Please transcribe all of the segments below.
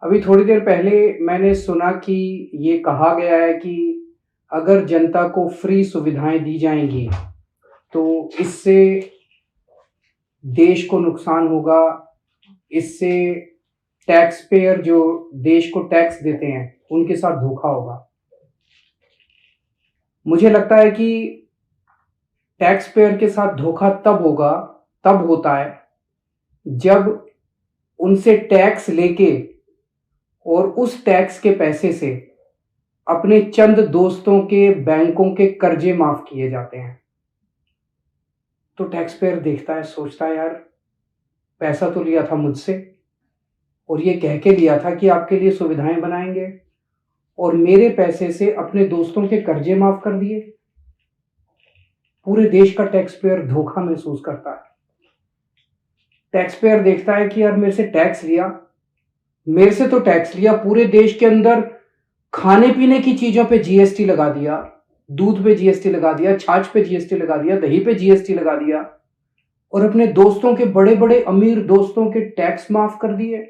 अभी थोड़ी देर पहले मैंने सुना कि ये कहा गया है कि अगर जनता को फ्री सुविधाएं दी जाएंगी तो इससे देश को नुकसान होगा। इससे टैक्स पेयर जो देश को टैक्स देते हैं उनके साथ धोखा होगा। मुझे लगता है कि टैक्स पेयर के साथ धोखा तब होता है जब उनसे टैक्स लेके और उस टैक्स के पैसे से अपने चंद दोस्तों के बैंकों के कर्जे माफ किए जाते हैं। तो टैक्स पेयर देखता है, सोचता है यार पैसा तो लिया था मुझसे और ये कह के लिया था कि आपके लिए सुविधाएं बनाएंगे और मेरे पैसे से अपने दोस्तों के कर्जे माफ कर दिए। पूरे देश का टैक्स पेयर धोखा महसूस करता है। टैक्स पेयर देखता है कि यार मेरे से तो टैक्स लिया, पूरे देश के अंदर खाने पीने की चीजों पे जीएसटी लगा दिया, दूध पे जीएसटी लगा दिया, छाछ पे जीएसटी लगा दिया, दही पे जीएसटी लगा दिया और अपने दोस्तों के बड़े बड़े अमीर दोस्तों के टैक्स माफ कर दिए।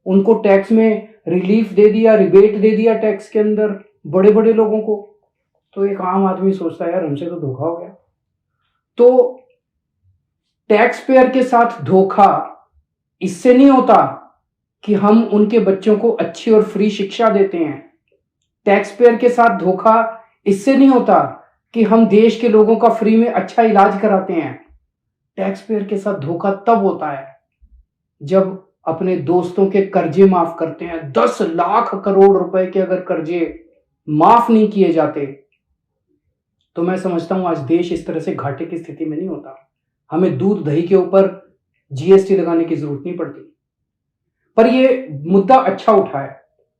उनको टैक्स में रिलीफ दे दिया, रिबेट दे दिया टैक्स के अंदर बड़े बड़े लोगों को। तो एक आम आदमी सोचता है यार हमसे तो धोखा हो गया। तो टैक्स पेयर के साथ धोखा इससे नहीं होता कि हम उनके बच्चों को अच्छी और फ्री शिक्षा देते हैं। टैक्स पेयर के साथ धोखा इससे नहीं होता कि हम देश के लोगों का फ्री में अच्छा इलाज कराते हैं। टैक्स पेयर के साथ धोखा तब होता है जब अपने दोस्तों के कर्जे माफ करते हैं। 10 लाख करोड़ रुपए के अगर कर्जे माफ नहीं किए जाते तो मैं समझता हूं आज देश इस तरह से घाटे की स्थिति में नहीं होता। हमें दूध दही के ऊपर जीएसटी लगाने की जरूरत नहीं पड़ती। पर यह मुद्दा अच्छा उठा है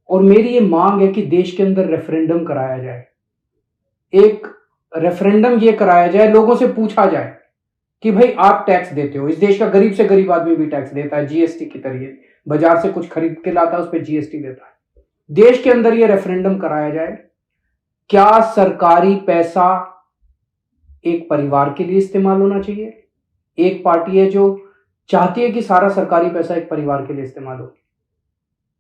और मेरी ये मांग है कि देश के अंदर रेफरेंडम कराया जाए। एक रेफरेंडम ये कराया जाए, लोगों से पूछा जाए कि भाई आप टैक्स देते हो, इस देश का गरीब से गरीब आदमी भी टैक्स देता है जीएसटी के जरिए, बाजार से कुछ खरीद के लाता है उस पर जीएसटी देता है। देश के अंदर ये रेफरेंडम कराया जाए, क्या सरकारी पैसा एक परिवार के लिए इस्तेमाल होना चाहिए? एक पार्टी है जो चाहती है कि सारा सरकारी पैसा एक परिवार के लिए इस्तेमाल हो।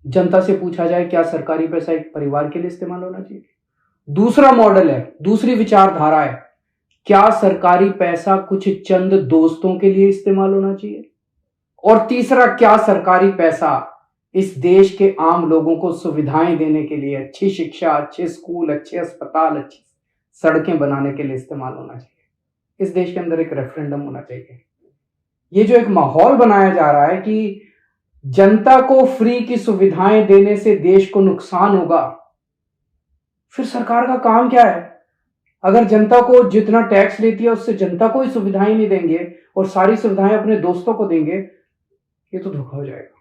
जनता से पूछा जाए क्या सरकारी पैसा एक परिवार के लिए इस्तेमाल होना चाहिए? दूसरा मॉडल है, दूसरी विचारधारा है, क्या सरकारी पैसा कुछ चंद दोस्तों के लिए इस्तेमाल होना चाहिए? और तीसरा, क्या सरकारी पैसा इस देश के आम लोगों को सुविधाएं देने के लिए, अच्छी शिक्षा, अच्छे स्कूल, अच्छे अस्पताल, अच्छी सड़कें बनाने के लिए इस्तेमाल होना चाहिए? इस देश के अंदर एक रेफरेंडम होना चाहिए। ये जो एक माहौल बनाया जा रहा है कि जनता को फ्री की सुविधाएं देने से देश को नुकसान होगा, फिर सरकार का काम क्या है? अगर जनता को जितना टैक्स लेती है उससे जनता को ही सुविधाएं नहीं देंगे और सारी सुविधाएं अपने दोस्तों को देंगे, ये तो धोखा हो जाएगा।